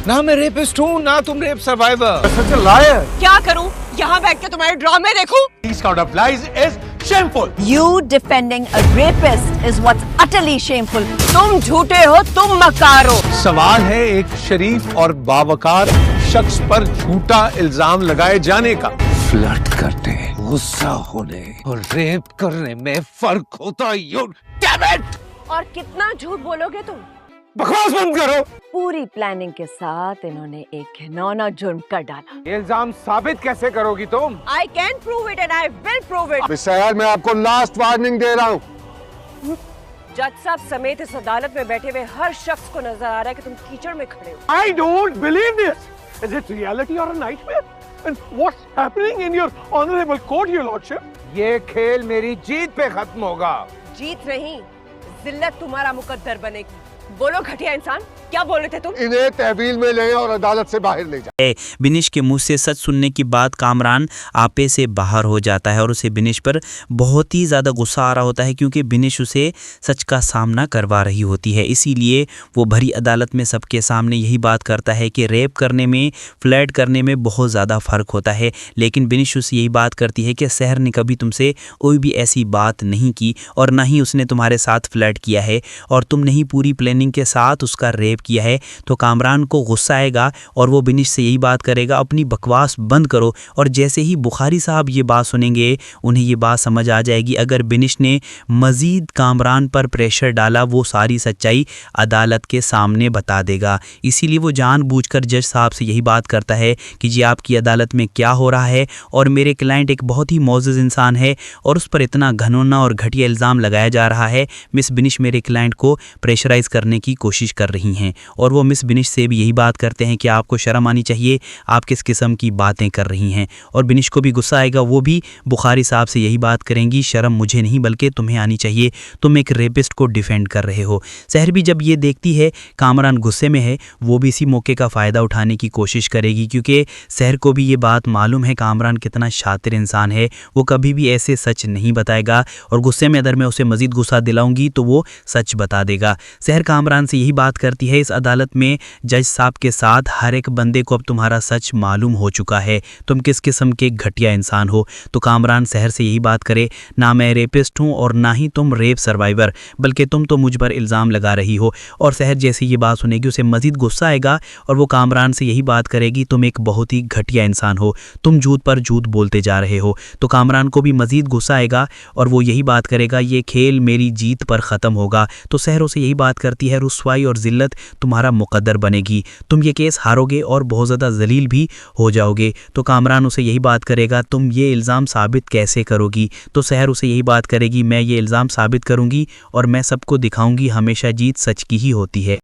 ना मैं रेपिस्ट हूँ ना तुम rape survivor. Such a liar. क्या करूं? यहाँ बैठ के तुम्हारे ड्रामे देखूं? These kind of lies is shameful. You defending a rapist is what's utterly shameful. तुम झूठे हो, तुम मक्कार हो। सवाल है एक शरीफ और बावकार शख्स पर झूठा इल्जाम लगाए जाने का। फ्लर्ट करने, गुस्सा होने और रेप करने में फर्क होता है। You damn it! और कितना झूठ बोलोगे तुम? बकवास बंद करो। पूरी प्लानिंग के साथ इन्होंने एक घिनौना जुर्म कर डाला। ये इल्जाम साबित कैसे करोगी तुम? I can prove it and I will prove it. Missile, मैं आपको लास्ट वार्निंग दे रहा हूँ। जज साहब समेत इस अदालत में बैठे हुए हर शख्स को नजर आ रहा है कि तुम कीचड़ में खड़े हो। I don't believe this. Is it reality or a nightmare? And what's happening in your honorable court, your lordship? ये खेल मेरी जीत पे खत्म होगा। जीत नहीं, जिल्लत तुम्हारा मुकद्दर बनेगी। बोलो घटिया इंसान, क्या बोल रहे थे तुम? इन्हें तहवील में ले और अदालत से बाहर ले जाए। बिनिश के मुंह से सच सुनने के बाद कामरान आपे से बाहर हो जाता है और उसे बिनिश पर बहुत ही ज़्यादा गुस्सा आ रहा होता है, क्योंकि बिनिश उसे सच का सामना करवा रही होती है। इसीलिए वो भरी अदालत में सबके सामने यही बात करता है कि रेप करने में, फ्लर्ट करने में बहुत ज़्यादा फ़र्क होता है। लेकिन बिनिश उसे यही बात करती है कि सहर ने कभी तुमसे कोई भी ऐसी बात नहीं की और ना ही उसने तुम्हारे साथ फ्लर्ट किया है और तुमने ही पूरी प्लानिंग के साथ उसका रेप किया है। तो कामरान को गुस्सा आएगा और वो बिनिश से यही बात करेगा, अपनी बकवास बंद करो। और जैसे ही बुखारी साहब ये बात सुनेंगे, उन्हें ये बात समझ आ जाएगी, अगर बिनिश ने मज़ीद कामरान पर प्रेशर डाला, वो सारी सच्चाई अदालत के सामने बता देगा। इसीलिए वो जानबूझकर जज साहब से यही बात करता है कि जी आपकी अदालत में क्या हो रहा है और मेरे क्लाइंट एक बहुत ही मोअज़्ज़ज़ इंसान है और उस पर इतना घिनौना और घटिया इल्ज़ाम लगाया जा रहा है। मिस बिनिश मेरे क्लाइंट को प्रेशराइज़ करने की कोशिश कर रही हैं और वो मिस बिनिश से भी यही बात करते हैं कि आपको शर्म आनी चाहिए, आप किस किस्म की बातें कर रही हैं। और बिनिश को भी गुस्सा आएगा, वो भी बुखारी साहब से यही बात करेंगी, शर्म मुझे नहीं बल्कि तुम्हें आनी चाहिए, तुम एक रेपिस्ट को डिफेंड कर रहे हो। सहर भी जब ये देखती है कामरान गुस्से में है, वो भी इसी मौके का फ़ायदा उठाने की कोशिश करेगी, क्योंकि सहर को भी ये बात मालूम है कामरान कितना शातिर इंसान है, वो कभी भी ऐसे सच नहीं बताएगा और गुस्से में अगर मैं उसे मज़ीद गुस्सा दिलाऊंगी तो वो सच बता देगा। सहर कामरान से यही बात करती है, इस अदालत में जज साहब के साथ हर एक बंदे को अब तुम्हारा सच मालूम हो चुका है, तुम किस किस्म के घटिया इंसान हो। तो कामरान सहर से यही बात करे, ना मैं रेपिस्ट हूँ और ना ही तुम रेप सर्वाइवर, बल्कि तुम तो मुझ पर इल्ज़ाम लगा रही हो। और सहर जैसे ये बात सुनेगी उसे मज़ीद गुस्सा आएगा और वो कामरान से यही बात करेगी, तुम एक बहुत ही घटिया इंसान हो, तुम झूठ पर झूठ बोलते जा रहे हो। तो कामरान को भी मज़ीद गुस्सा आएगा और वो यही बात करेगा, ये खेल मेरी जीत पर ख़त्म होगा। तो सहर उसे यही बात करती है, रुस्वाई और जिल्लत तुम्हारा मुकद्दर बनेगी, तुम ये केस हारोगे और बहुत ज़्यादा जलील भी हो जाओगे। तो कामरान उसे यही बात करेगा, तुम ये इल्ज़ाम साबित कैसे करोगी? तो सहर उसे यही बात करेगी, मैं ये इल्ज़ाम साबित करूंगी और मैं सबको दिखाऊंगी हमेशा जीत सच की ही होती है।